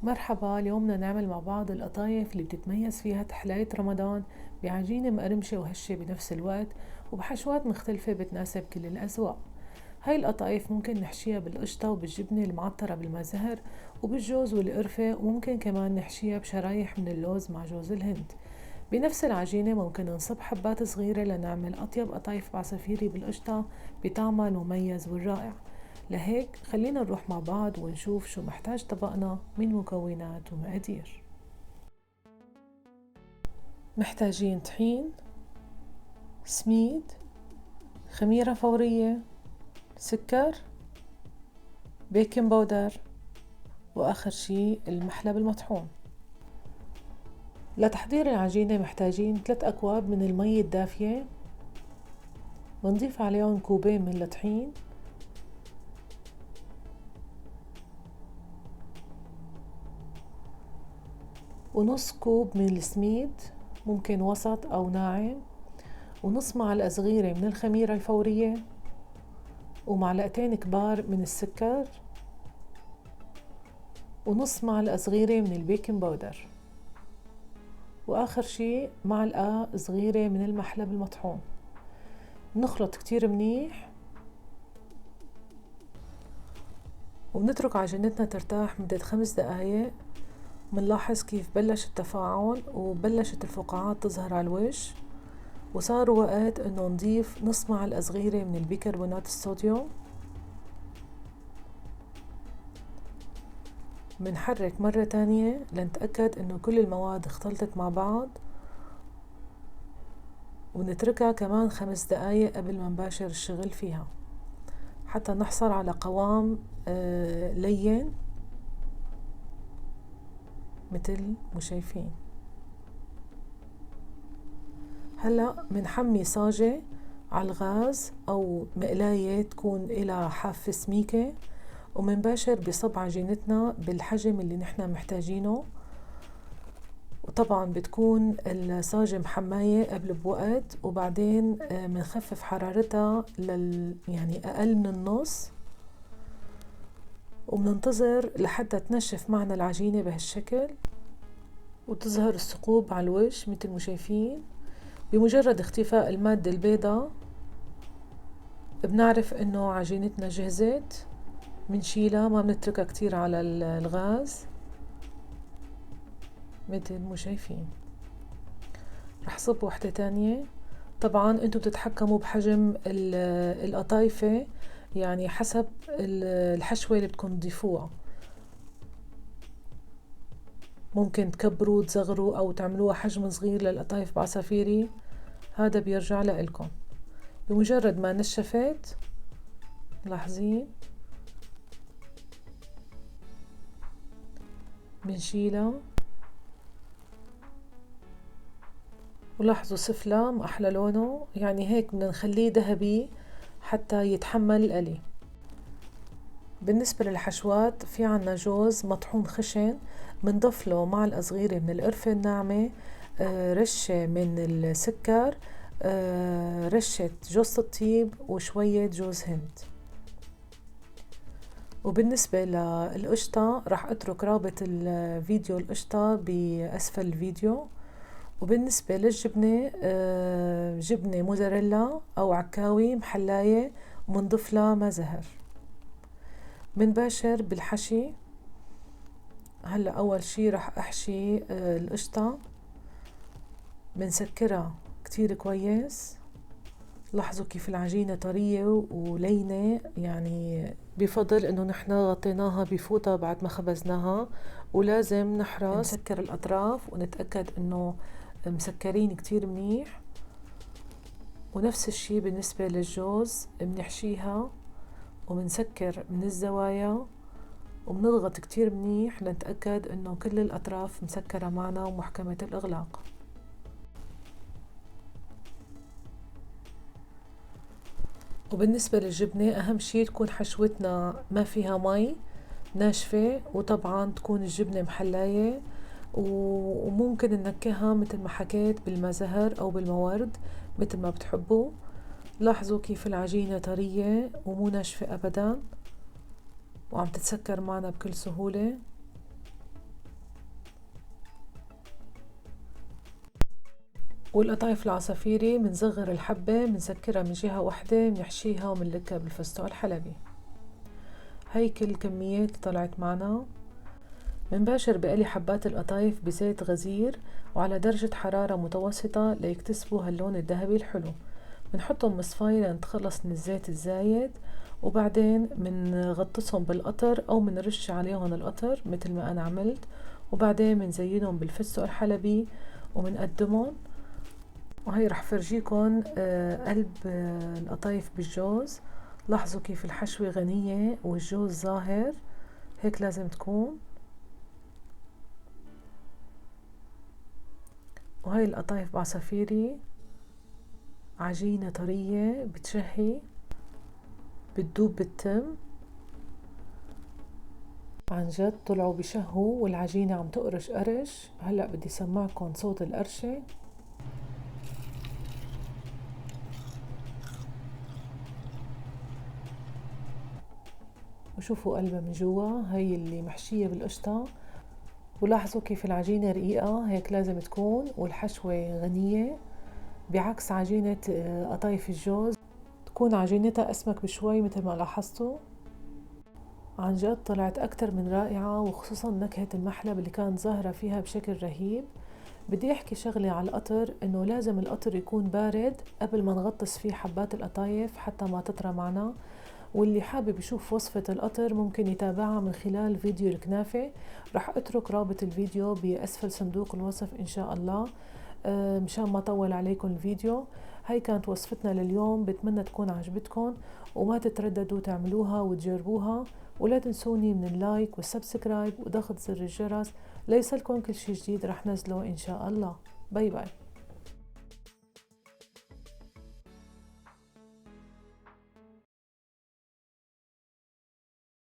مرحبا، اليوم بدنا نعمل مع بعض القطايف اللي بتتميز فيها تحلاية رمضان بعجينة مقرمشة وهشة بنفس الوقت وبحشوات مختلفة بتناسب كل الأذواق. هاي القطايف ممكن نحشيها بالقشطة وبالجبنة المعطرة بالما زهر وبالجوز والقرفة، وممكن كمان نحشيها بشرايح من اللوز مع جوز الهند. بنفس العجينة ممكن ننصب حبات صغيرة لنعمل أطيب قطايف بعصافيري بالقشطة بطعمها المميز والرائع. لهيك خلينا نروح مع بعض ونشوف شو محتاج طبقنا من مكونات ومقادير. محتاجين طحين، سميد، خميرة فورية، سكر، بيكنج باودر، وآخر شي المحلب المطحون. لتحضير العجينة محتاجين 3 أكواب من المي الدافية، بنضيف عليهم كوبين من الطحين، ونص كوب من السميد ممكن وسط أو ناعم، ونص معلقة صغيرة من الخميرة الفورية، ومعلقتين كبار من السكر، ونص معلقة صغيرة من البيكنج باودر، وآخر شي معلقة صغيرة من المحلب المطحون. نخلط كتير منيح وبنترك عجينتنا ترتاح مدة 5 دقايق. منلاحظ كيف بلش التفاعل وبلشت الفقاعات تظهر على الوش، وصار وقت انه نضيف نص معلقة صغيرة من البيكربونات الصوديوم. منحرك مرة تانية لنتأكد انه كل المواد اختلطت مع بعض، ونتركها كمان 5 دقايق قبل ما نباشر الشغل فيها حتى نحصل على قوام لين مثل ما شايفين. هلأ منحمي صاجة على الغاز أو مقلاية تكون إلها حافة سميكة، ومنباشر بصب عجينتنا بالحجم اللي نحنا محتاجينه. وطبعا بتكون الصاجة محماية قبل بوقت، وبعدين منخفف حرارتها يعني أقل من النص، ومننتظر لحتى تنشف معنا العجينة بهالشكل وتظهر الثقوب على الوش مثل ما شايفين. بمجرد اختفاء المادة البيضاء بنعرف انه عجينتنا جهزت. منشيلها، ما بنتركها كتير على الغاز مثل ما شايفين. رح صب وحدة تانية. طبعا انتو بتتحكموا بحجم القطايفة، يعني حسب الحشوة اللي بدكم تضيفوها. ممكن تكبروا وتصغروا او تعملوها حجم صغير للقطايف بعصافيري، هذا بيرجع لإلكم. بمجرد ما نشفت ملاحظين بنشيلها، ولاحظوا سفلة ما أحلى لونه، يعني هيك بدنا نخليه ذهبي حتى يتحمل القلي. بالنسبة للحشوات في عنا جوز مطحون خشن، بنضيف له معلقة صغيرة من القرفة الناعمة، رشة من السكر، رشة جوز الطيب، وشوية جوز هند. وبالنسبة للقشطة رح اترك رابط الفيديو القشطة بأسفل الفيديو. وبالنسبة للجبنة جبنة موزاريلا أو عكاوي محلاية، ومنضيف لها ما زهر. بنباشر بالحشي. هلا أول شي رح أحشي القشطة، بنسكرها كتير كويس. لاحظوا كيف العجينة طرية ولينة، يعني بفضل انه نحنا غطيناها بفوطة بعد ما خبزناها، ولازم نحرص نسكر الأطراف ونتأكد انه مسكرين كتير منيح. ونفس الشي بالنسبة للجوز، بنحشيها وبنسكر من الزوايا وبنضغط كتير منيح لنتأكد انه كل الأطراف مسكرة معنا ومحكمة الإغلاق. وبالنسبة للجبنة أهم شي تكون حشوتنا ما فيها مي، ناشفة، وطبعا تكون الجبنة محلاية، وممكن ننكهها مثل ما حكيت بالما زهر أو بالمورد مثل ما بتحبوا. لاحظوا كيف العجينة طرية ومو ناشفة أبدا، وعم تتسكر معنا بكل سهولة. والقطايف العصافيري منصغر الحبة، منسكرها من جهة واحدة، منحشيها ومنلكها بالفستق الحلبي. هاي كل الكميات طلعت معنا. منباشر بقلي حبات القطايف بزيت غزير وعلى درجة حرارة متوسطة ليكتسبوا هاللون الذهبي الحلو. منحطهم مصفاية لنتخلص من الزيت الزايد، وبعدين منغطسهم بالقطر أو منرش عليهم القطر مثل ما أنا عملت، وبعدين منزينهم بالفستق الحلبي ومنقدمهم. وهي رح فرجيكم قلب القطايف بالجوز. لاحظوا كيف الحشوة غنية والجوز ظاهر، هيك لازم تكون. وهي القطايف بعصافيري عجينة طرية بتشهي، بتدوب بالتم. عن جد طلعوا بشهوا والعجينة عم تقرش قرش. هلأ بدي سمعكم صوت القرشة. وشوفوا قلبها من جوا، هي اللي محشية بالقشطة. ولاحظوا كيف العجينة رقيقة، هيك لازم تكون، والحشوة غنية، بعكس عجينة قطايف الجوز تكون عجينتها أسمك بشوي مثل ما لاحظتوا. عن جد طلعت أكتر من رائعة، وخصوصا نكهة المحلب اللي كانت ظاهرة فيها بشكل رهيب. بدي أحكي شغلة على القطر، إنه لازم القطر يكون بارد قبل ما نغطس فيه حبات القطايف حتى ما تطرى معنا. واللي حابب يشوف وصفة القطر ممكن يتابعها من خلال فيديو الكنافة. رح أترك رابط الفيديو بأسفل صندوق الوصف إن شاء الله، مشان ما طول عليكم الفيديو. هاي كانت وصفتنا لليوم، بتمنى تكون عجبتكم، وما تترددوا تعملوها وتجربوها. ولا تنسوني من اللايك والسبسكرايب وضغط زر الجرس ليصلكم كل شي جديد رح نزله إن شاء الله. باي باي.